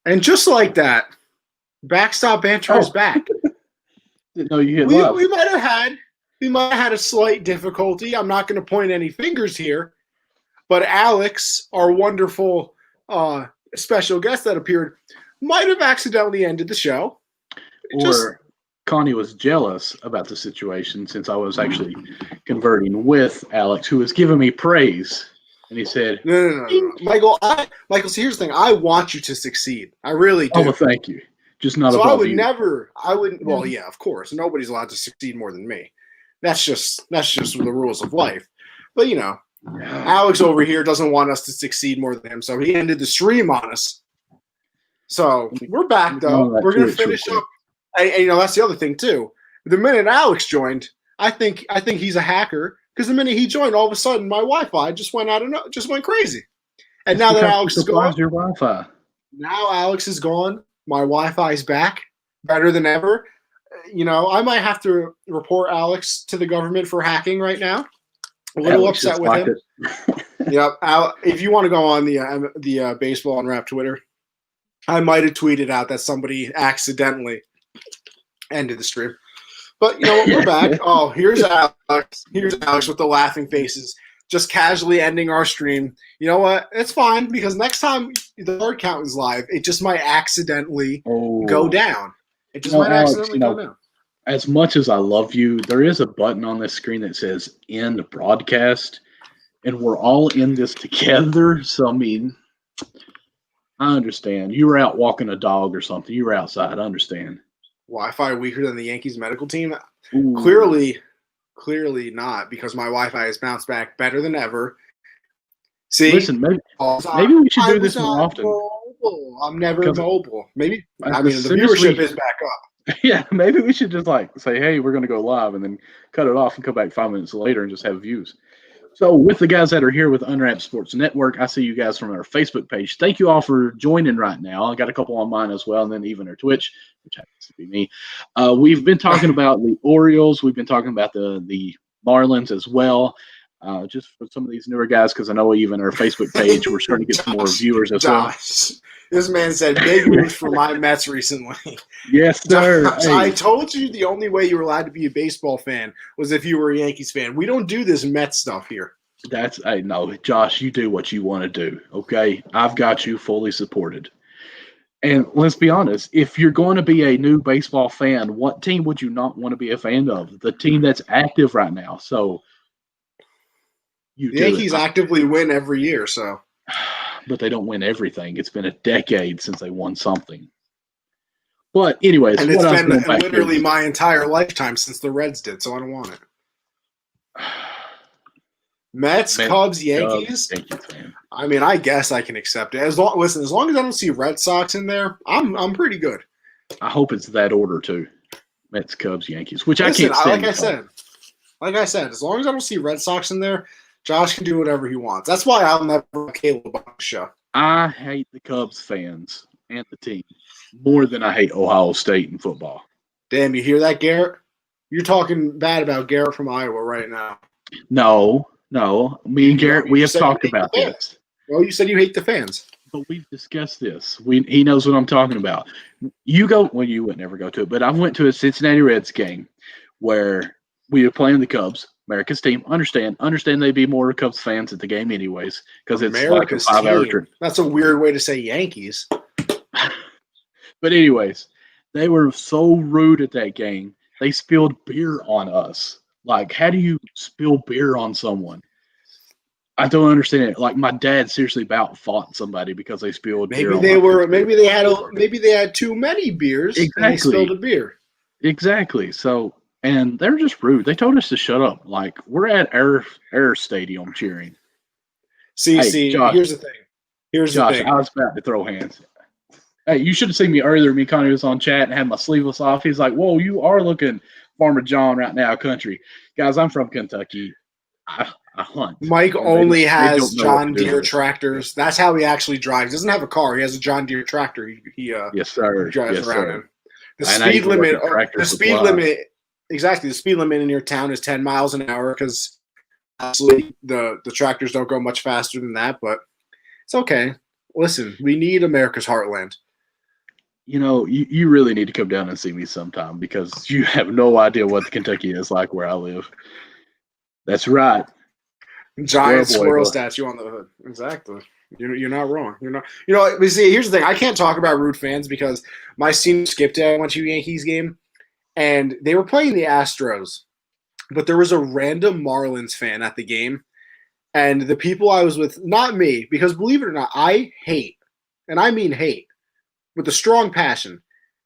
And just like that, Backstop Banter is back. Didn't know you hit live. We might have had a slight difficulty. I'm not going to point any fingers here, but Alex, our wonderful special guest that appeared, might have accidentally ended the show. Or Connie was jealous about the situation since I was actually converting with Alex, who was giving me praise. And he said, No. Michael, see, here's the thing. I want you to succeed. I really do. "Oh, well, thank you. Just not so above I wouldn't, well, yeah, of course. Nobody's allowed to succeed more than me. That's just the rules of life. But, Alex over here doesn't want us to succeed more than him, so he ended the stream on us. So we're back, though. We're going to finish up. And, that's the other thing, too. The minute Alex joined, I think he's a hacker, because the minute he joined, all of a sudden, my Wi-Fi just went crazy. And now that Alex is gone, your Wi-Fi. Now Alex is gone. My Wi-Fi is back, better than ever. I might have to report Alex to the government for hacking right now. A little upset with him. Yep. If you want to go on the Baseball Unwrapped Twitter, I might have tweeted out that somebody accidentally ended the stream. But we're back. Oh, here's Alex. Here's Alex with the laughing faces, just casually ending our stream. You know what? It's fine, because next time the word count is live, it just might accidentally go down. It just might accidentally go down. As much as I love you, there is a button on this screen that says end broadcast, and we're all in this together. So, I mean, I understand. You were out walking a dog or something. You were outside. I understand. Wi-Fi weaker than the Yankees medical team? Ooh. Clearly not, because my Wi-Fi has bounced back better than ever. See, listen, maybe we should do this more often. Mobile. I'm never mobile. Maybe the viewership is back up. Yeah, maybe we should just say, hey, we're going to go live, and then cut it off and come back 5 minutes later and just have views. So with the guys that are here with Unwrapped Sports Network, I see you guys from our Facebook page. Thank you all for joining right now. I got a couple on mine as well, and then even our Twitch, which happens to be me. We've been talking about the Orioles. We've been talking about the Marlins as well. Just for some of these newer guys, because I know even our Facebook page, we're starting to get some more viewers as well. This man said big news for my Mets recently. Yes, sir. I told you the only way you were allowed to be a baseball fan was if you were a Yankees fan. We don't do this Mets stuff here. No, Josh, you do what you want to do, okay? I've got you fully supported. And let's be honest, if you're going to be a new baseball fan, what team would you not want to be a fan of? The team that's active right now. So the Yankees actively win every year, so. But they don't win everything. It's been a decade since they won something. But anyways, and it's been literally my entire lifetime since the Reds did, so I don't want it. Mets, Cubs, Yankees. I mean, I guess I can accept it. As long as I don't see Red Sox in there, I'm pretty good. I hope it's that order too. Mets, Cubs, Yankees, which I can't stand. Like I said, as long as I don't see Red Sox in there, Josh can do whatever he wants. That's why I'll never have Caleb on the show. I hate the Cubs fans and the team more than I hate Ohio State in football. Damn, you hear that, Garrett? You're talking bad about Garrett from Iowa right now. No. Me and Garrett, we have talked about this. Well, you said you hate the fans. But we've discussed this. He knows what I'm talking about. You would never go to it, but I went to a Cincinnati Reds game where we were playing the Cubs. America's team. Understand they'd be more Cubs fans at the game anyways, because it's America's like a 5-hour trip. That's a weird way to say Yankees. But anyways, they were so rude at that game. They spilled beer on us. Like, how do you spill beer on someone? I don't understand it. Like, my dad seriously about fought somebody because they spilled beer on maybe they had too many beers. Exactly. And they spilled a beer. Exactly. So. And they're just rude. They told us to shut up. Like, we're at Air Stadium cheering. See, Josh, here's the thing. Josh, I was about to throw hands. Hey, you should have seen me earlier. Me, Connie was on chat and had my sleeveless off. He's like, whoa, you are looking Farmer John right now, country. Guys, I'm from Kentucky. I hunt. Mike only has John Deere tractors. That's how he actually drives. He doesn't have a car. He has a John Deere tractor. He yes, sir. Drives around in. The speed limit. Exactly. The speed limit in your town is 10 miles an hour because absolutely the tractors don't go much faster than that, but it's okay. Listen, we need America's heartland. You really need to come down and see me sometime because you have no idea what Kentucky is like where I live. That's right. Giant swirl statue on the hood. Exactly. You're not wrong. You're not. But see, here's the thing. I can't talk about Root fans because my senior skip day, I went to a Yankees game, and they were playing the Astros, but there was a random Marlins fan at the game, and the people I was with, not me, because believe it or not, I hate, and I mean hate, with a strong passion,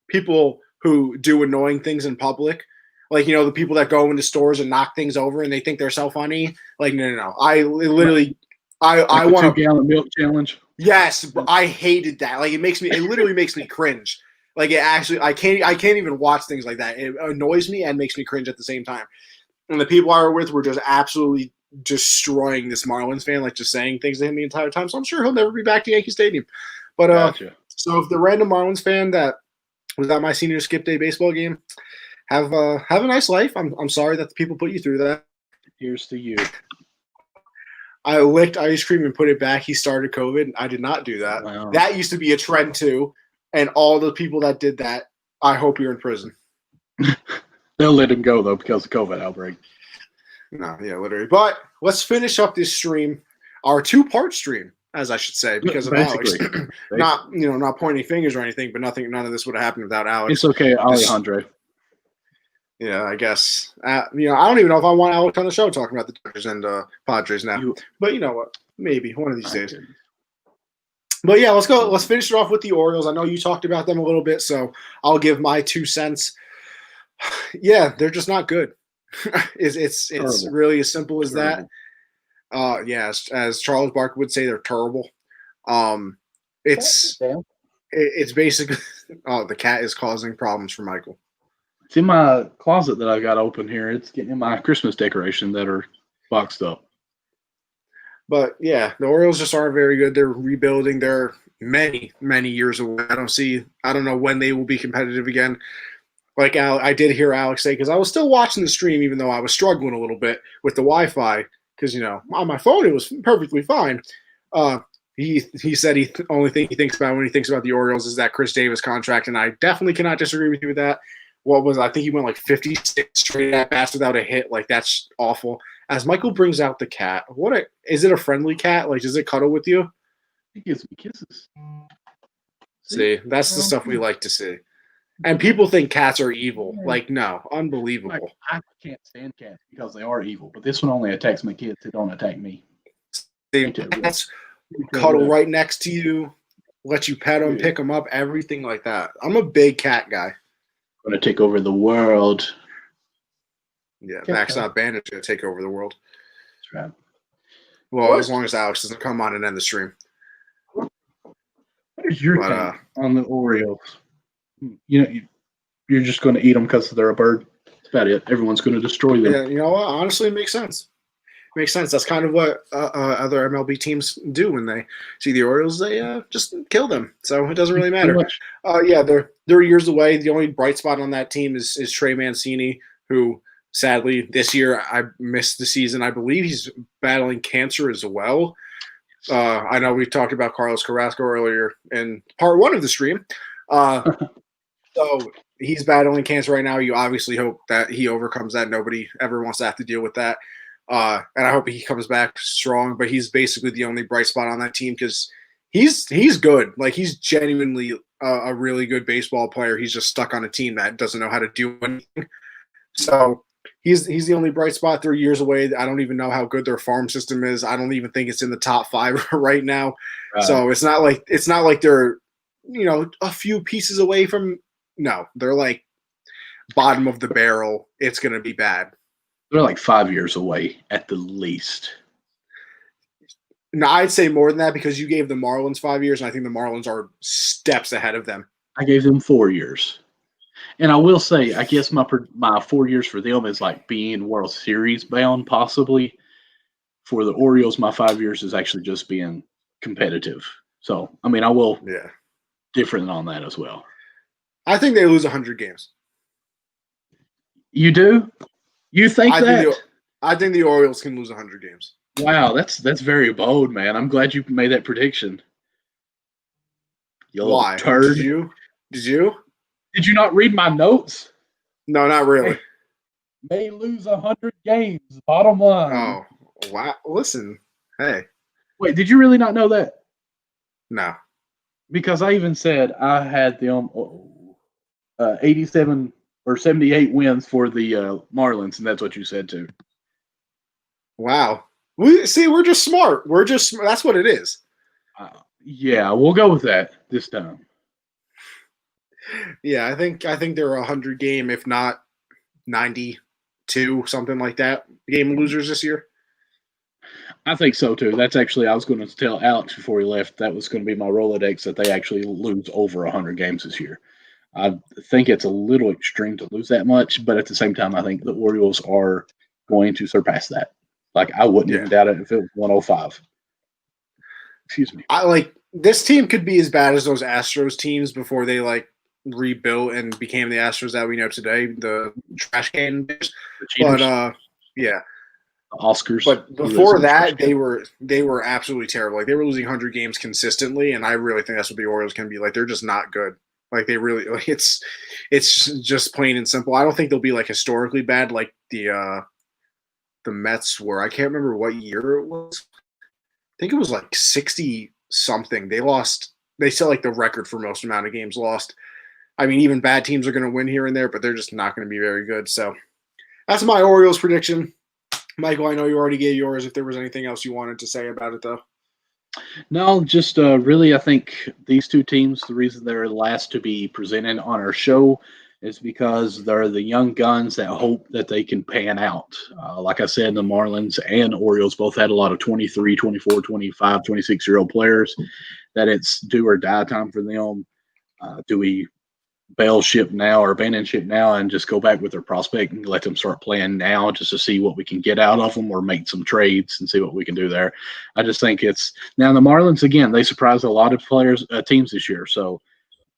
people who do annoying things in public. Like, the people that go into stores and knock things over and they think they're so funny. Like, no. I literally, I want 2-gallon milk challenge. Yes, but I hated that. Like, it literally makes me cringe. Like, I can't even watch things like that. It annoys me and makes me cringe at the same time. And the people I were with were just absolutely destroying this Marlins fan, like just saying things to him the entire time. So I'm sure he'll never be back to Yankee Stadium. But Gotcha. So if the random Marlins fan that was at my senior skip day baseball game, have a nice life. I'm sorry that the people put you through that. Here's to you. I licked ice cream and put it back. He started COVID. I did not do that. Wow. That used to be a trend too. And all the people that did that, I hope you're in prison. They'll let him go though because of COVID outbreak. No, yeah, literally. But let's finish up this stream, our 2-part stream, as I should say, because of Alex. Not pointing fingers or anything, but none of this would have happened without Alex. It's okay, Alejandro. Yeah, I guess. I don't even know if I want Alex on the show talking about the Dodgers and Padres now. But you know what? Maybe one of these days. But yeah, let's go. Let's finish it off with the Orioles. I know you talked about them a little bit, so I'll give my 2 cents. Yeah, they're just not good. It's really as simple as that. Yeah, as Charles Barkley would say, they're terrible. It's basically the cat is causing problems for Michael. It's in my closet that I got open here. It's getting in my Christmas decoration that are boxed up. But yeah, the Orioles just aren't very good. They're rebuilding. They're many, many years away. I don't know when they will be competitive again. Like I did hear Alex say, because I was still watching the stream, even though I was struggling a little bit with the Wi-Fi, because on my phone it was perfectly fine. He said only thing he thinks about when he thinks about the Orioles is that Chris Davis contract, and I definitely cannot disagree with you with that. I think he went like 56 straight at bats without a hit. Like, that's awful. As Michael brings out the cat, is it a friendly cat? Like, does it cuddle with you? It gives me kisses. See, that's the stuff we like to see. And people think cats are evil. Like, no, unbelievable. Like, I can't stand cats because they are evil, but this one only attacks my kids. It don't attack me. Cats cuddle right next to you, let you pet them, pick them up, everything like that. I'm a big cat guy. I'm going to take over the world. Yeah, Backstop Banter is going to take over the world. That's right. Well, as long as Alex doesn't come on and end the stream. What is your take on the Orioles? You're just going to eat them because they're a bird. That's about it. Everyone's going to destroy them. Yeah, you know what? Honestly, it makes sense. Makes sense. That's kind of what other MLB teams do when they see the Orioles. They just kill them. So it doesn't really matter. Yeah, they're years away. The only bright spot on that team is Trey Mancini, who sadly this year I missed the season. I believe he's battling cancer as well. I know we talked about Carlos Carrasco earlier in part 1 of the stream. So he's battling cancer right now. You obviously hope that he overcomes that. Nobody ever wants to have to deal with that. And I hope he comes back strong, but he's basically the only bright spot on that team because he's good. Like, he's genuinely a really good baseball player. He's just stuck on a team that doesn't know how to do anything. So he's the only bright spot. They're years away. I don't even know how good their farm system is. I don't even think it's in the top 5 right now. Right. So it's not like they're a few pieces away from. No, they're like bottom of the barrel. It's going to be bad. They're like 5 years away at the least. No, I'd say more than that because you gave the Marlins 5 years, and I think the Marlins are steps ahead of them. I gave them 4 years. And I will say, I guess my 4 years for them is like being World Series bound, possibly. For the Orioles, my 5 years is actually just being competitive. So, I mean, I will different on that as well. I think they lose 100 games. You do? You think that? I think the Orioles can lose 100 games. Wow, that's very bold, man. I'm glad you made that prediction. Why? Turd. Did you? Did you? Did you not read my notes? No, not really. May lose 100 games. Bottom line. Oh, wow. Listen, hey. Wait, did you really not know that? No. Because I even said I had them 87 or 78 wins for the Marlins, and that's what you said too. Wow. We're just smart. That's what it is. Yeah, we'll go with that this time. Yeah, I think they're 100 game, if not 92, something like that. Game losers this year. I think so too. That's actually, I was going to tell Alex before he left, that was going to be my Rolodex, that they actually lose over 100 games this year. I think it's a little extreme to lose that much, but at the same time, I think the Orioles are going to surpass that. Like, I wouldn't even doubt it if it was 105. Excuse me. This team could be as bad as those Astros teams before they rebuilt and became the Astros that we know today, the trash can. But yeah. Oscars. But before that, they were absolutely terrible. They were losing 100 games consistently, and I really think that's what the Orioles can be. They're just not good. They really it's just plain and simple. I don't think they'll be historically bad like the Mets were. I can't remember what year it was. I think it was 60 something. They set the record for most amount of games lost. I mean, even bad teams are going to win here and there, but they're just not going to be very good. So that's my Orioles prediction. Michael, I know you already gave yours. If there was anything else you wanted to say about it, though. No, just really, I think these two teams, the reason they're last to be presented on our show is because they're the young guns that hope that they can pan out. Like I said, the Marlins and Orioles both had a lot of 23, 24, 25, 26-year-old players that it's do or die time for them. Do we bail ship now or abandon ship now and just go back with their prospect and let them start playing now just to see what we can get out of them, or make some trades and see what we can do there? I just think it's now the Marlins, again, they surprised a lot of teams this year. So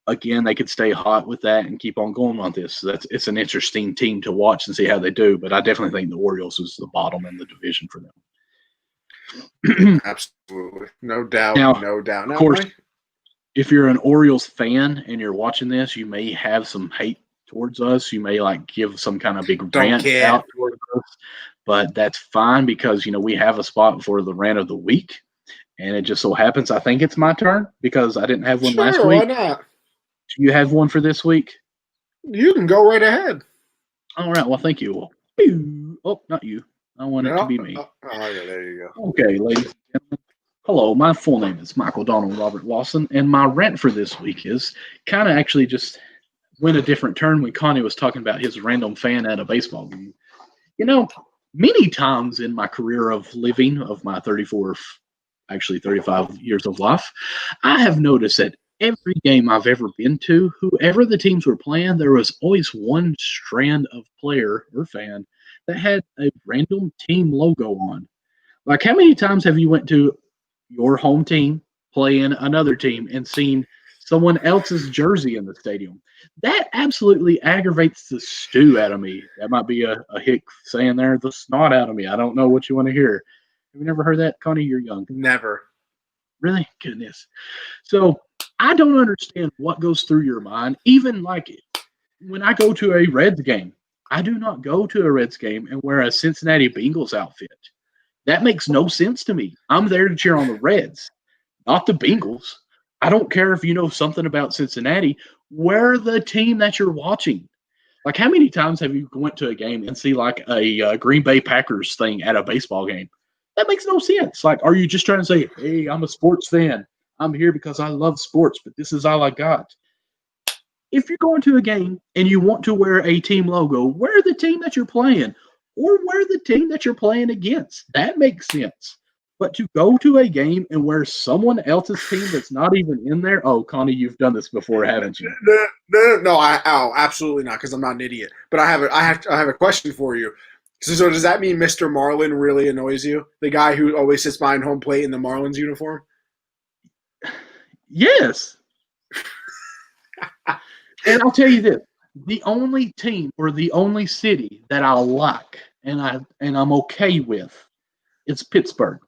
again, they could stay hot with that and keep on going on this. So it's an interesting team to watch and see how they do. But I definitely think the Orioles is the bottom in the division for them. Absolutely. No doubt. Now, no doubt. Of course, if you're an Orioles fan and you're watching this, you may have some hate towards us. You may give some kind of big rant out towards us, but that's fine because, we have a spot for the rant of the week. And it just so happens, I think it's my turn because I didn't have one last week. Why not? Do you have one for this week? You can go right ahead. All right. Well, thank you. Oh, not you. I want it to be me. Oh, yeah, there you go. Okay, ladies and gentlemen. Hello, my full name is Michael Donald Robert Lawson, and my rant for this week is kind of actually just went a different turn when Connie was talking about his random fan at a baseball game. Many times in my career of living, of my 35 years of life, I have noticed that every game I've ever been to, whoever the teams were playing, there was always one strand of player or fan that had a random team logo on. How many times have you went to your home team playing another team and seen someone else's jersey in the stadium? That absolutely aggravates the stew out of me. That might be a hick saying there, the snot out of me. I don't know what you want to hear. Have you never heard that, Connie? You're young. Never. Really? Goodness. So I don't understand what goes through your mind. Even when I go to a Reds game, I do not go to a Reds game and wear a Cincinnati Bengals outfit. That makes no sense to me. I'm there to cheer on the Reds, not the Bengals. I don't care if you know something about Cincinnati. Wear the team that you're watching. How many times have you went to a game and see a Green Bay Packers thing at a baseball game? That makes no sense. Are you just trying to say, hey, I'm a sports fan. I'm here because I love sports, but this is all I got. If you're going to a game and you want to wear a team logo, wear the team that you're playing. Or wear the team that you're playing against. That makes sense. But to go to a game and wear someone else's team that's not even in there, oh, Connie, you've done this before, haven't you? No, absolutely not, because I'm not an idiot. But I have a question for you. So does that mean Mr. Marlin really annoys you? The guy who always sits behind home plate in the Marlins uniform? Yes. And I'll tell you this. The only team or the only city that I like and I'm okay with is Pittsburgh.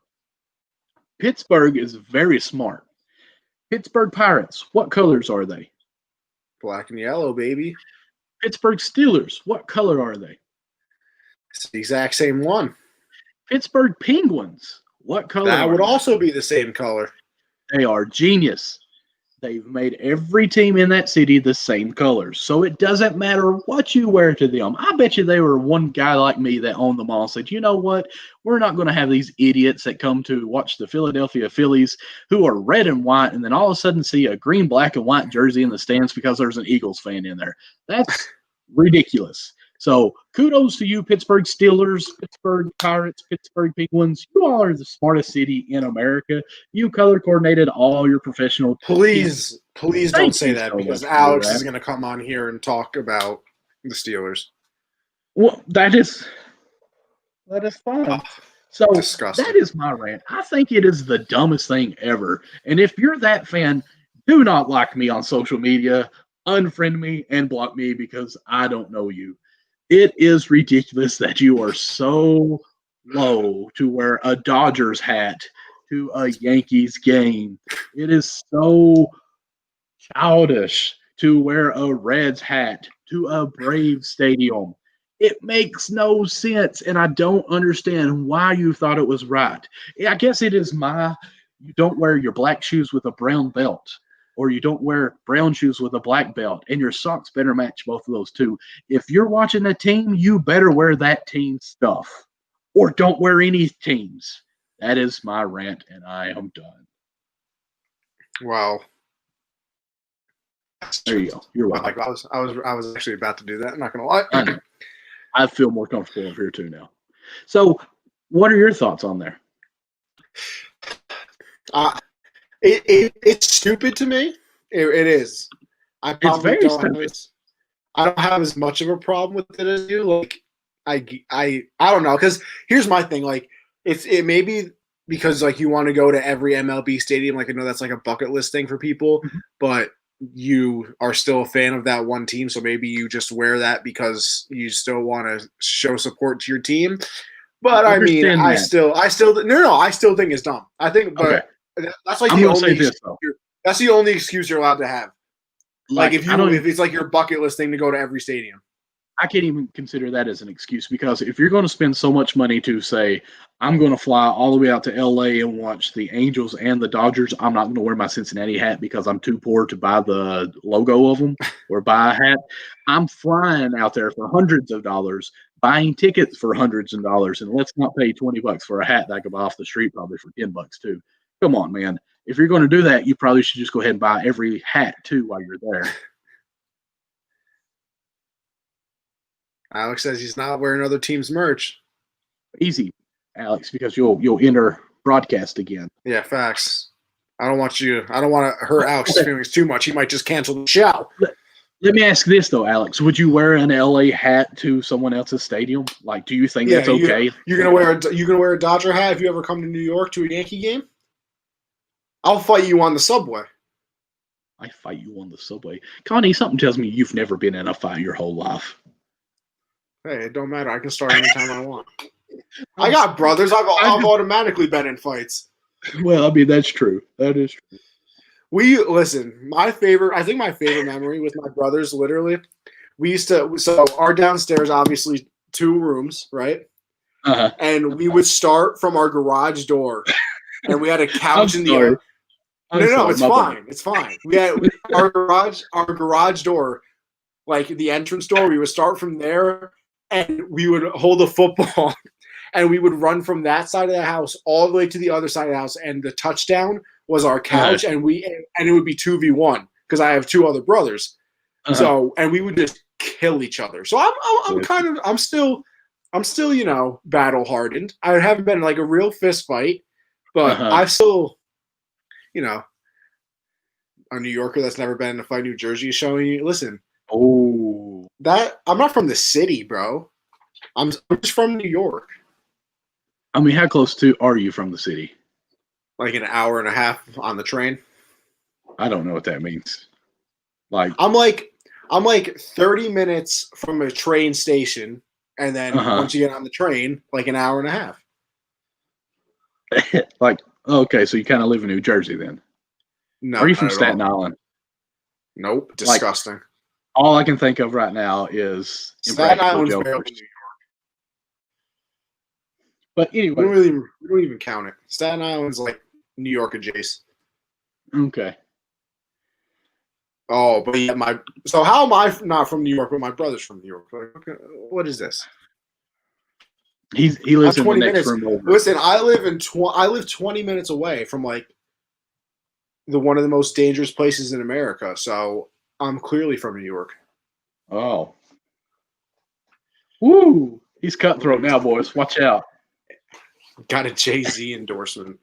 Pittsburgh is very smart. Pittsburgh Pirates, what colors are they? Black and yellow, baby. Pittsburgh Steelers, what color are they? It's the exact same one. Pittsburgh Penguins, what color That are would they? also be the same color. They are genius. They've made every team in that city the same colors. So it doesn't matter what you wear to them. I bet you they were one guy like me that owned them all and said, you know what? We're not going to have these idiots that come to watch the Philadelphia Phillies who are red and white and then all of a sudden see a green, black, and white jersey in the stands because there's an Eagles fan in there. That's ridiculous. So kudos to you, Pittsburgh Steelers, Pittsburgh Pirates, Pittsburgh Penguins. You all are the smartest city in America. You color coordinated all your professional teams. Please don't Thank say you that so because much for Alex that. is going to come on here and talk about the Steelers. Well, that is fine. So Disgusting. that is my rant. I think it is the dumbest thing ever. And if you're that fan, do not like me on social media, unfriend me, and block me because I don't know you. It is ridiculous that you are so low to wear a Dodgers hat to a Yankees game. It is so childish to wear a Reds hat to a Braves stadium. It makes no sense, and I don't understand why you thought it was right. I guess it is you don't wear your black shoes with a brown belt, or you don't wear brown shoes with a black belt, and your socks better match both of those two. If you're watching a team, you better wear that team stuff, or don't wear any teams. That is my rant, and I am done. Wow. There you go. You're welcome. Like I was actually about to do that. I'm not gonna lie. I know. I feel more comfortable over here too now. So, what are your thoughts on there? It's stupid to me. It is. It's very stupid. I don't have as much of a problem with it as you. Like, I don't know. Because here's my thing. Like, it may be because like you want to go to every MLB stadium. Like, I know that's like a bucket list thing for people, but you are still a fan of that one team, so maybe you just wear that because you still want to show support to your team. But I mean, I still think it's dumb. I think, but that's like that's the only excuse you're allowed to have. Like if it's like your bucket list thing to go to every stadium. I can't even consider that as an excuse because if you're going to spend so much money to say, I'm going to fly all the way out to LA and watch the Angels and the Dodgers, I'm not going to wear my Cincinnati hat because I'm too poor to buy the logo of them or buy a hat. I'm flying out there for hundreds of dollars, buying tickets for hundreds of dollars, and let's not pay $20 for a hat that I could buy off the street probably for $10 too. Come on, man. If you're going to do that, you probably should just go ahead and buy every hat too while you're there. Alex says he's not wearing other teams' merch. Easy, Alex, because you'll enter broadcast again. Yeah, facts. I don't want to hurt Alex's feelings too much. He might just cancel the show. Let me ask this though, Alex. Would you wear an LA hat to someone else's stadium? Like, do you think that's okay? You're gonna wear a Dodger hat if you ever come to New York to a Yankee game? I'll fight you on the subway. I fight you on the subway. Connie, something tells me you've never been in a fight your whole life. Hey, it don't matter. I can start anytime I want. I got brothers. I've automatically been in fights. Well, I mean, that's true. That is true. I think my favorite memory with my brothers, literally, so our downstairs, obviously 2 rooms, right? Uh-huh. And we would start from our garage door, and we had a couch in the air. No, it's fine. It's fine. We had our garage door, like the entrance door. We would start from there, and we would hold a football, and we would run from that side of the house all the way to the other side of the house. And the touchdown was our couch, and it would be 2v1 because I have 2 other brothers. So, and we would just kill each other. So I'm still battle hardened. I haven't been in like a real fist fight, but I've still, a New Yorker that's never been in a fight in New Jersey is showing you, listen. Oh, that I'm not from the city, bro. I'm just from New York. I mean, how close are you from the city? Like an hour and a half on the train. I don't know what that means. Like I'm like 30 minutes from a train station, and then once you get on the train, like an hour and a half. Like, okay, so you kind of live in New Jersey then? No. Are you from Staten Island? Nope. Disgusting. All I can think of right now is Staten Impractical Island's barely Jokers. New York. But anyway, We don't even count it. Staten Island's like New York adjacent. okay. Oh, but yeah, so how am I not from New York, but my brother's from New York? What is this? He lives in the next room over. Listen, I live 20 minutes away from like one of the most dangerous places in America. So I'm clearly from New York. Oh. Woo! He's cutthroat now, boys. Watch out. Got a Jay-Z endorsement.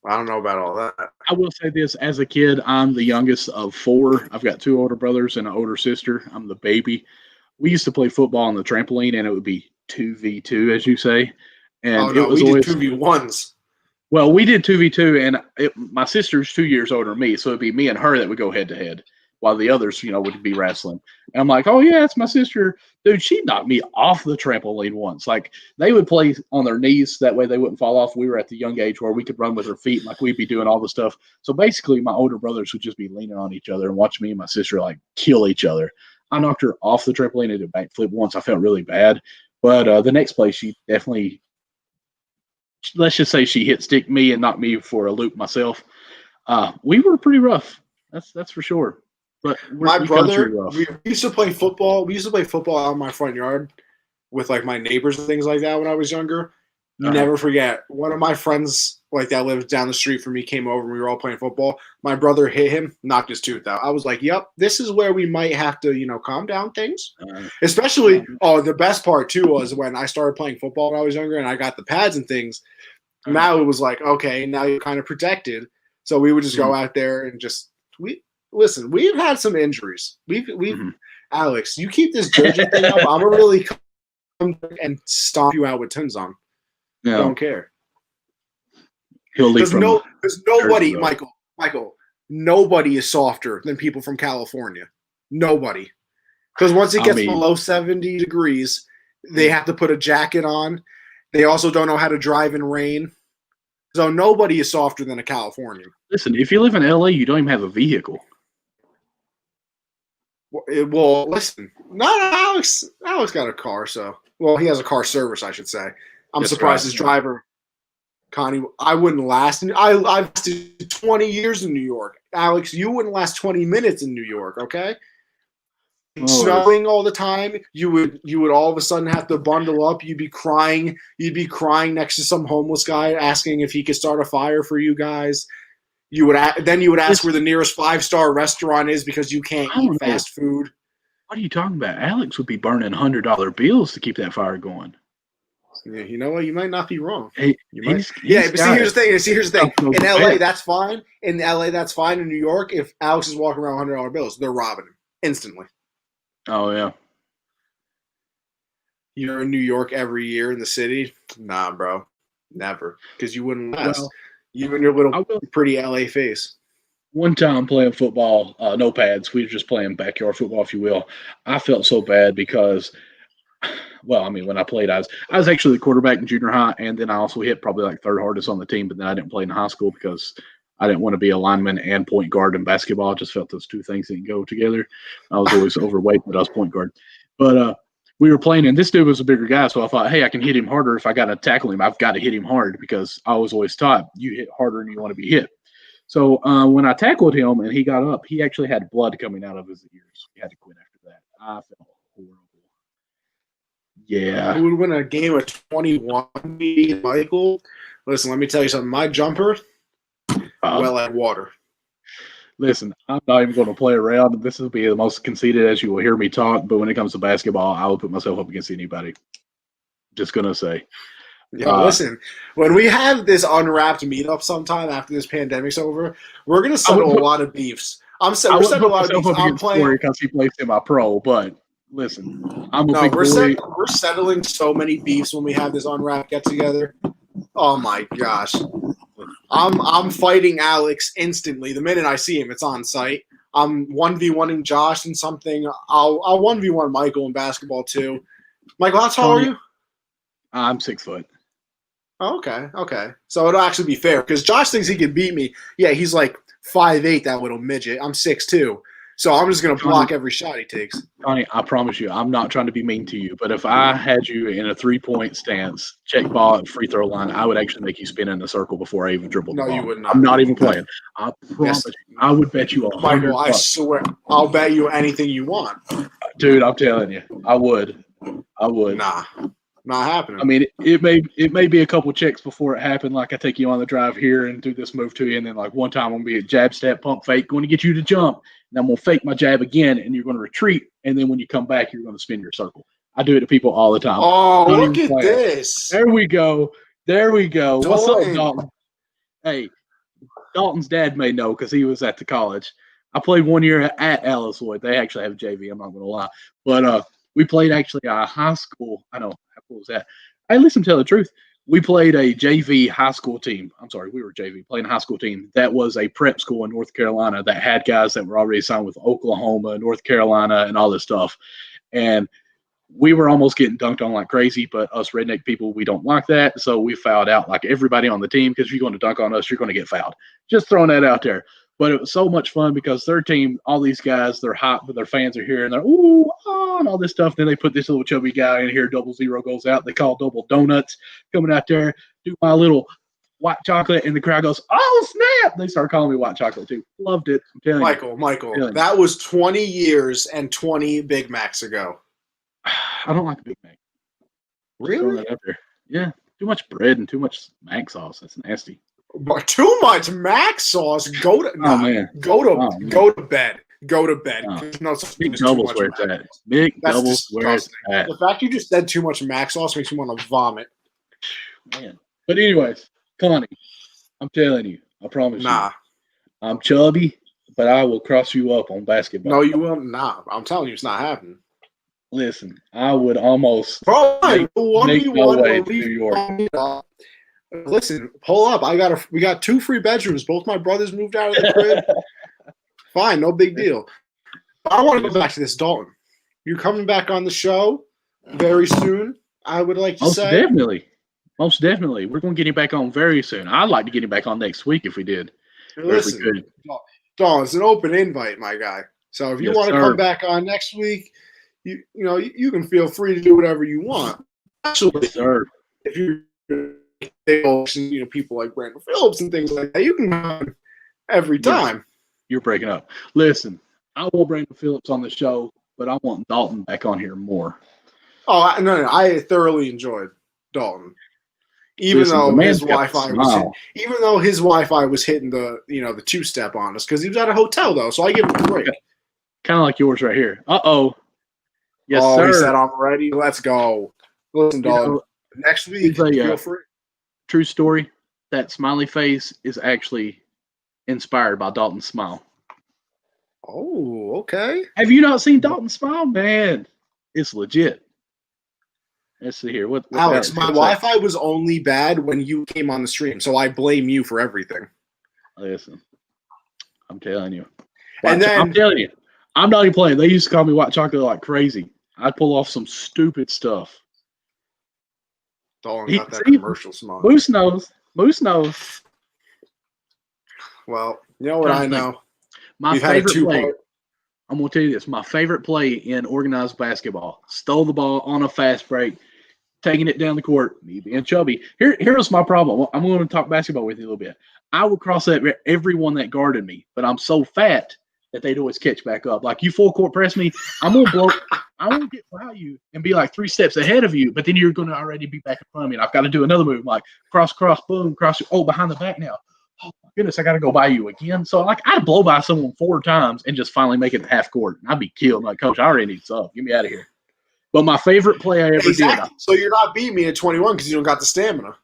I don't know about all that. I will say this. As a kid, I'm the youngest of 4. I've got 2 older brothers and an older sister. I'm the baby. We used to play football on the trampoline, and it would be 2v2, as you say. And it was always 2v1s. Well, we did 2v2, and my sister's 2 years older than me, so it'd be me and her that would go head-to-head, while the others, would be wrestling. And I'm like, oh, yeah, it's my sister. Dude, she knocked me off the trampoline once. Like, they would play on their knees. That way they wouldn't fall off. We were at the young age where we could run with our feet. Like, we'd be doing all the stuff. So, basically, my older brothers would just be leaning on each other and watch me and my sister, like, kill each other. I knocked her off the trampoline and did a backflip once. I felt really bad. But the next play, she definitely – let's just say she hit stick me and knocked me for a loop myself. We were pretty rough. That's for sure. But my brother, we used to play football. We used to play football out in my front yard with like my neighbors and things like that when I was younger. Never forget. One of my friends like that lived down the street from me came over and we were all playing football. My brother hit him, knocked his tooth out. I was like, yep, this is where we might have to, calm down things. Especially, the best part too was when I started playing football when I was younger and I got the pads and things. Now it was like, okay, now you're kind of protected. So we would just go out there and we've had some injuries. Alex, you keep this jersey thing up, I'm gonna really come and stomp you out with tins on. Yeah. Don't care. There's nobody, Michael, nobody is softer than people from California. Nobody. Because once it gets below 70 degrees, they have to put a jacket on. They also don't know how to drive in rain. So nobody is softer than a Californian. Listen, if you live in LA, you don't even have a vehicle. Well, listen. Alex got a car, so he has a car service, I should say. I'm surprised his driver, Connie. I wouldn't last. I've lasted 20 years in New York. Alex, you wouldn't last 20 minutes in New York, okay? Snowing all the time, you would all of a sudden have to bundle up. You'd be crying next to some homeless guy asking if he could start a fire for you guys. You would ask where the nearest 5-star restaurant is because you can't eat fast food. What are you talking about? Alex would be burning $100 bills to keep that fire going. Yeah, you know what? You might not be wrong. But here's the thing. In LA, that's fine. In LA, that's fine. In New York, if Alex is walking around with $100 bills, they're robbing him instantly. Oh, yeah. You're in New York every year in the city? Nah, bro. Never. Because you wouldn't last. Well, you and your little pretty LA face. One time playing football, no pads. We were just playing backyard football, if you will. I felt so bad because, when I played, I was actually the quarterback in junior high, and then I also hit probably like third hardest on the team, but then I didn't play in high school because I didn't want to be a lineman and point guard in basketball. I just felt those two things didn't go together. I was always overweight, but I was point guard. But we were playing, and this dude was a bigger guy, so I thought, hey, I can hit him harder. If I got to tackle him, I've got to hit him hard because I was always taught you hit harder than you want to be hit. So when I tackled him and he got up, he actually had blood coming out of his ears. He had to quit after that. I felt horrible. Yeah. Who would win a game of 21, Michael? Listen, let me tell you something. My jumper, like water. Listen, I'm not even going to play around. This will be the most conceited as you will hear me talk. But when it comes to basketball, I will put myself up against anybody. Just going to say. Listen, when we have this unwrapped meetup sometime after this pandemic's over, we're going to settle a lot of beefs. We're settling a lot of beefs. I'm playing because he plays semi-pro, but listen, I'm a big boy. We're settling so many beefs when we have this unwrapped get-together. Oh, my gosh. I'm fighting Alex instantly. The minute I see him, it's on site. I'm 1v1ing Josh and something. I'll 1v1 Michael in basketball, too. Michael, how tall are you? I'm 6 foot. Oh, okay. So it'll actually be fair because Josh thinks he can beat me. Yeah, he's like 5'8", that little midget. I'm 6'2". So I'm just going to block every shot he takes. Connie, I promise you, I'm not trying to be mean to you, but if I had you in a 3-point stance, check ball at free throw line, I would actually make you spin in a circle before I even dribbled the ball. No, you would not. I'm not even playing. I promise you. I would bet you $100. Michael, I swear, I'll bet you anything you want. Dude, I'm telling you, I would. Nah, not happening. I mean, it may be a couple checks before it happened. Like I take you on the drive here and do this move to you, and then like one time I'm gonna be a jab, step, pump, fake, going to get you to jump, and I'm gonna fake my jab again, and you're gonna retreat, and then when you come back, you're gonna spin your circle. I do it to people all the time. Oh, look at this! There we go. What's up, Dalton? Hey, Dalton's dad may know because he was at the college. I played 1 year at Alice Lloyd. They actually have a JV. I'm not gonna lie, but we played actually a high school. I know how cool was that. Hey, listen, tell the truth. We played a JV high school team. I'm sorry, we were JV playing a high school team that was a prep school in North Carolina that had guys that were already signed with Oklahoma, North Carolina, and all this stuff. And we were almost getting dunked on like crazy, but us redneck people, we don't like that. So we fouled out like everybody on the team because if you're going to dunk on us, you're going to get fouled. Just throwing that out there. But it was so much fun because their team, all these guys, they're hot, but their fans are here and they're, ooh, ah, and all this stuff. Then they put this little chubby guy in here, 00 goes out. They call double donuts coming out there, do my little white chocolate, and the crowd goes, oh, snap. They start calling me white chocolate too. Loved it. I'm telling you. Michael, that was 20 years and 20 Big Macs ago. I don't like Big Mac. Really? That out there. Yeah. Too much bread and too much Mac sauce. That's nasty. But too much Mac sauce. Go to bed. Go to bed. Oh. No Big Double's where it's at. Big Double's where it's at. The fact you just said too much Mac sauce makes me want to vomit. Man. But anyways, Connie, I'm telling you, I promise you. I'm chubby, but I will cross you up on basketball. No, you will not. I'm telling you, it's not happening. Listen, I would almost make my way to New York. Listen, pull up. We got 2 free bedrooms. Both my brothers moved out of the crib. Fine, no big deal. I want to go back to this, Dalton. You're coming back on the show very soon, I would like to say. Most definitely. We're going to get him back on very soon. I'd like to get him back on next week if we did. Listen, Dalton, it's an open invite, my guy. So if you want to come back on next week, you can feel free to do whatever you want. Actually, if you people like Brandon Phillips and things like that, you can come every time. You're breaking up. Listen, I want Brandon Phillips on the show, but I want Dalton back on here more. Oh, no, I thoroughly enjoyed Dalton. Even though his Wi-Fi was hitting the the 2-step on us because he was at a hotel though, so I give him a break. Kind of like yours right here. Yes, sir. He said I'm ready. Let's go. Listen, Dalton. Next week, feel free. True story. That smiley face is actually inspired by Dalton's smile. Oh, okay. Have you not seen Dalton's smile, man? It's legit. Let's see here. What Alex, my Wi-Fi was only bad when you came on the stream, so I blame you for everything. Listen, I'm telling you. I'm telling you, I'm not even playing. They used to call me white chocolate like crazy. I'd pull off some stupid stuff. Dalton got that commercial smile. Moose knows. Well, you know what I know. My favorite play. I'm going to tell you this. My favorite play in organized basketball. Stole the ball on a fast break, taking it down the court, me being chubby. Here's my problem. I'm going to talk basketball with you a little bit. I would cross that everyone that guarded me, but I'm so fat that they'd always catch back up. Like, you full court press me, I'm going to blow – I won't get by you and be like 3 steps ahead of you, but then you're going to already be back in front of me, and I've got to do another move, like cross, boom, cross. Oh, behind the back now. Oh, my goodness, I got to go by you again. So, like, I'd blow by someone 4 times and just finally make it to half court. I'd be killed. Like, Coach, I already need sub. Get me out of here. But my favorite play I ever did. So you're not beating me at 21 because you don't got the stamina.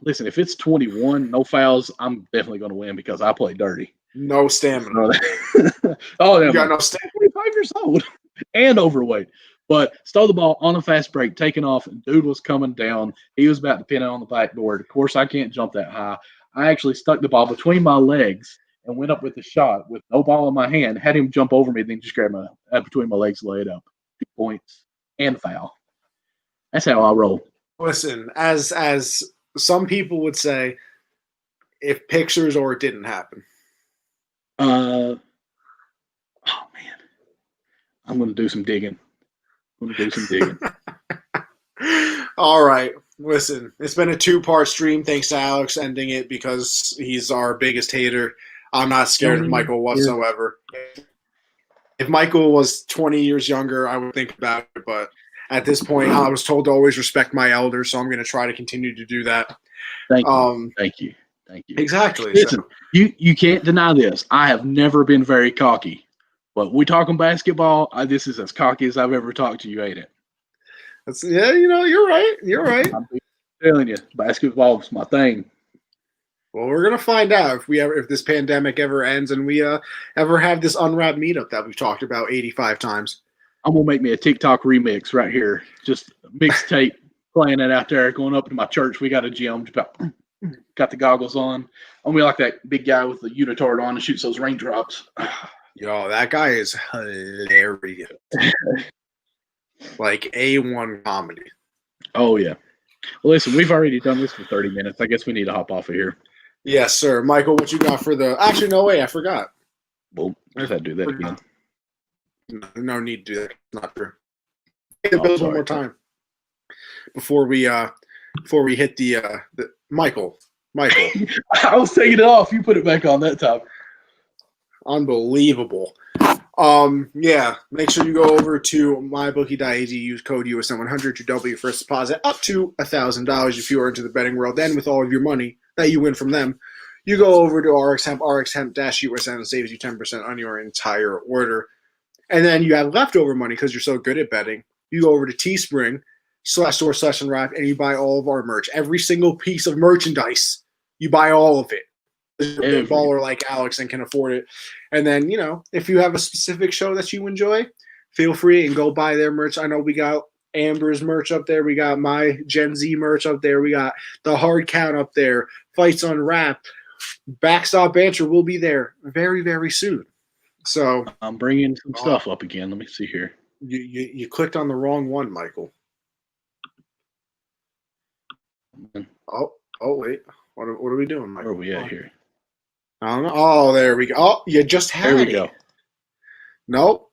Listen, if it's 21, no fouls, I'm definitely going to win because I play dirty. No stamina. Oh, you got no stamina. 25 years old and overweight. But stole the ball on a fast break, taking off, and dude was coming down. He was about to pin it on the backboard. Of course, I can't jump that high. I actually stuck the ball between my legs and went up with the shot with no ball in my hand, had him jump over me, then just grab my between my legs, lay it up. 2 points and foul. That's how I roll. Listen, as some people would say, if pictures or it didn't happen. I'm going to do some digging. All right. Listen, it's been a 2-part stream. Thanks to Alex ending it because he's our biggest hater. I'm not scared of Michael whatsoever. If Michael was 20 years younger, I would think about it. But at this point, I was told to always respect my elders, so I'm going to try to continue to do that. Thank you. Exactly. Listen, you can't deny this. I have never been very cocky. But we talking basketball, this is as cocky as I've ever talked to you, ain't it? You're right. I'm telling you, basketball is my thing. Well, we're gonna find out if this pandemic ever ends and we ever have this unwrapped meetup that we've talked about 85 times. I'm gonna make me a TikTok remix right here. Just mixtape, playing it out there, going up to my church. We got a gym, got the goggles on. I'm gonna be like that big guy with the unitard on and shoots those raindrops. Yo, that guy is hilarious. Like A1 comedy. Oh yeah. Well, listen, we've already done this for 30 minutes. I guess we need to hop off of here. Yes, sir. Michael, what you got for the... Actually, no way. I forgot. Well, I had to do that again. No need to do that. It's not true. Hit the bills one more time before we hit the Michael. I was taking it off. You put it back on that time. Unbelievable. Yeah, make sure you go over to mybookie.ag, use code USN100 to double your first deposit up to $1,000 if you are into the betting world. Then with all of your money that you win from them, you go over to RxHemp-USN saves you 10% on your entire order. And then you have leftover money because you're so good at betting. You go over to Teespring/store/Unwrap and you buy all of our merch. Every single piece of merchandise, you buy all of it. You're a baller like Alex and can afford it. And then, if you have a specific show that you enjoy, feel free and go buy their merch. I know we got Amber's merch up there. We got my Gen Z merch up there. We got the Hard Count up there. Fights on Rap. Backstop Banter will be there very, very soon. So I'm bringing some stuff up again. Let me see here. You clicked on the wrong one, Michael. Oh, wait. What are we doing, Michael? Where are we at here? I don't know. Oh, there we go. Oh, you just had it. There we go. Nope.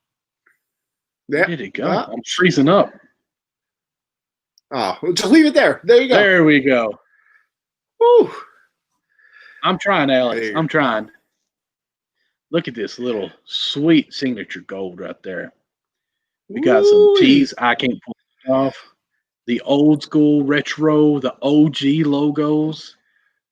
Where did it go? I'm freezing up. Oh, just leave it there. There you go. There we go. Woo. I'm trying, Alex. I'm trying. Look at this little sweet signature gold right there. We got some tees. I can't pull it off. The old school retro, the OG logos.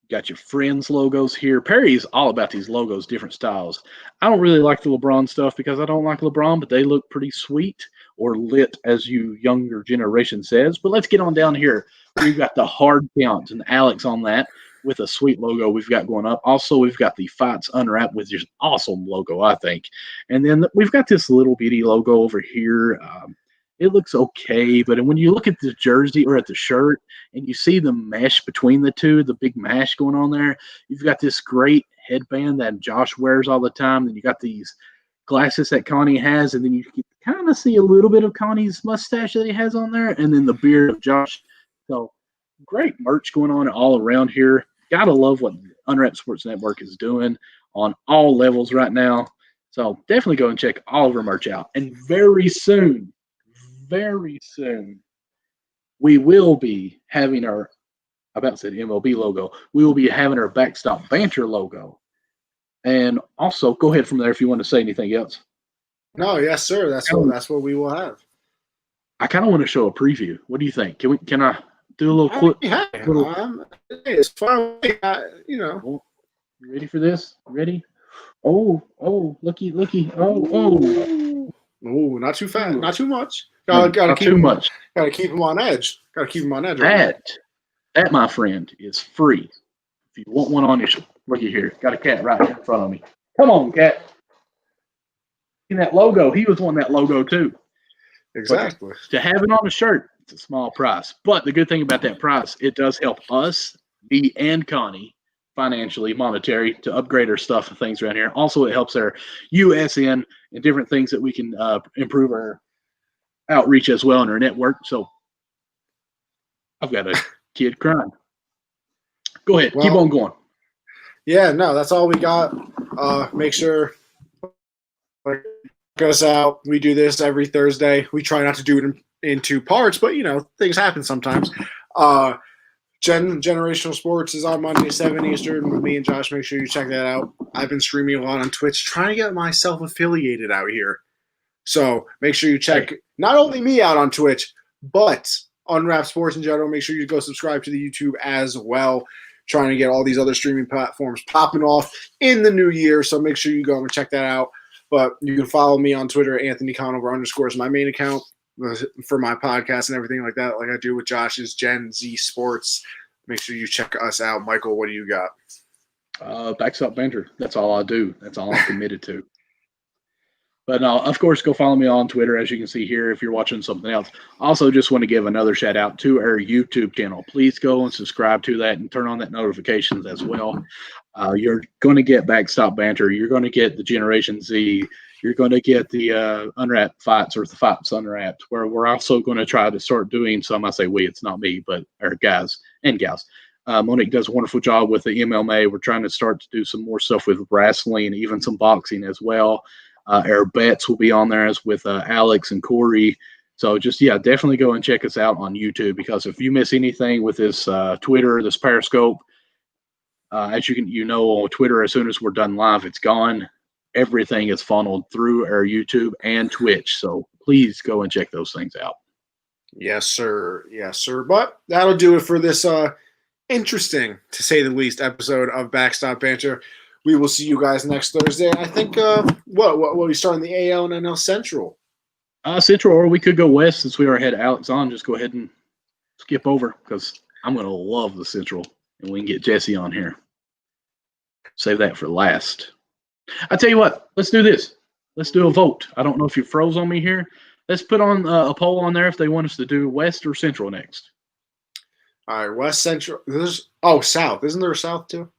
Got your Friends logos here. Perry's all about these logos, different styles. I don't really like the LeBron stuff because I don't like LeBron, but they look pretty sweet or lit, as you younger generation says. But let's get on down here. We've got the Hard Count and Alex on that with a sweet logo we've got going up. Also, we've got the Fights Unwrapped with this awesome logo, I think. And then we've got this little bitty logo over here. It looks okay, but when you look at the jersey or at the shirt and you see the mesh between the two, the big mesh going on there, you've got this great headband that Josh wears all the time. Then you got these glasses that Connie has, and then you can kind of see a little bit of Connie's mustache that he has on there, and then the beard of Josh. So great merch going on all around here. Gotta love what Unwrapped Sports Network is doing on all levels right now. So definitely go and check all of our merch out. And very soon, we will be having our, I about said MLB logo, we will be having our Backstop Banter logo. And also, go ahead from there if you want to say anything else. No, yes, sir. That's what we will have. I kind of want to show a preview. What do you think? Can I do a little clip? It's fine. You ready for this? Ready? Oh, looky. Oh. Oh, not too fast, not too much. Not too much. Gotta keep them on edge. That, my friend, is free. If you want one on your, looky here. Got a cat right in front of me. Come on, cat. In that logo, he was wanting that logo too. Exactly. But to have it on a shirt, it's a small price. But the good thing about that price, it does help us, me and Connie, financially, monetary, to upgrade our stuff and things around here. Also, it helps our USN and different things that we can improve our outreach as well in our network. So I've got a kid crying. Go ahead. Keep on going. Yeah, no, that's all we got. Make sure us out. We do this every Thursday. We try not to do it in 2 parts, but things happen sometimes. Generational Sports is on Monday, 7 Eastern with me and Josh. Make sure you check that out. I've been streaming a lot on Twitch, trying to get myself affiliated out here. So make sure you check not only me out on Twitch, but Unwrapped Sports in general. Make sure you go subscribe to the YouTube as well. Trying to get all these other streaming platforms popping off in the new year. So make sure you go and check that out. But you can follow me on Twitter, Anthony Conover _ is my main account for my podcast and everything like that, like I do with Josh's Gen Z Sports. Make sure you check us out. Michael, what do you got? Backstop Banter. That's all I do. That's all I'm committed to. But no, of course, go follow me on Twitter, as you can see here, if you're watching something else. Also, just want to give another shout out to our YouTube channel. Please go and subscribe to that and turn on that notifications as well. You're going to get Backstop Banter. You're going to get the Generation Z. You're going to get the Unwrapped Fights, or the Fights Unwrapped, where we're also going to try to start doing some. I say we, it's not me, but our guys and gals. Monique does a wonderful job with the MMA. We're trying to start to do some more stuff with wrestling, even some boxing as well. Our bets will be on there as with Alex and Corey. So just, definitely go and check us out on YouTube, because if you miss anything with this Twitter, this Periscope, as you know on Twitter, as soon as we're done live, it's gone. Everything is funneled through our YouTube and Twitch. So please go and check those things out. Yes, sir. Yes, sir. But that'll do it for this interesting, to say the least, episode of Backstop Banter. We will see you guys next Thursday. I think, what we start in the AL and NL Central? Central, or we could go west since we already had Alex on. Just go ahead and skip over, because I'm going to love the Central, and we can get Jesse on here. Save that for last. I tell you what, let's do this. Let's do a vote. I don't know if you froze on me here. Let's put on a poll on there if they want us to do West or Central next. All right, West, Central. South. Isn't there a South too?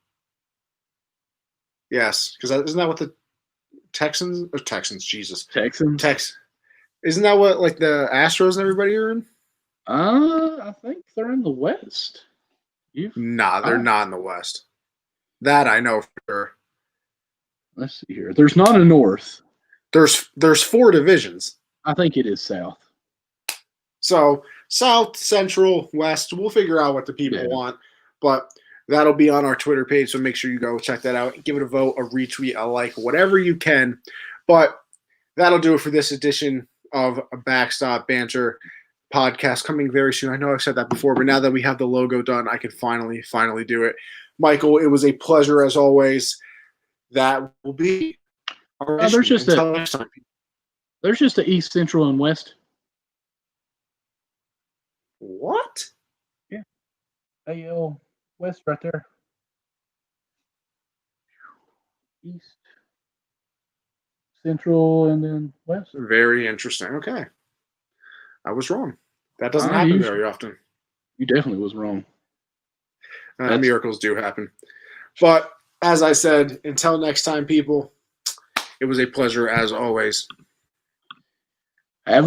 Yes, because isn't that what the Texans? Jesus. Isn't that what like the Astros and everybody are in? I think they're in the West. Nah, they're not in the West. That I know for sure. Let's see here. There's not a North. There's 4 divisions. I think it is South. So South, Central, West. We'll figure out what the people want, but that'll be on our Twitter page. So make sure you go check that out. Give it a vote, a retweet, a like, whatever you can. But that'll do it for this edition of a Backstop Banter podcast, coming very soon. I know I've said that before, but now that we have the logo done, I can finally do it. Michael, it was a pleasure as always. That will be our there's just until next time. There's just a East, Central, and West. What? Yeah. AL West right there. East, Central, and then West. Very interesting. Okay. I was wrong. That doesn't happen very often. You definitely was wrong. Miracles do happen. But as I said, until next time, people, it was a pleasure as always. Have a good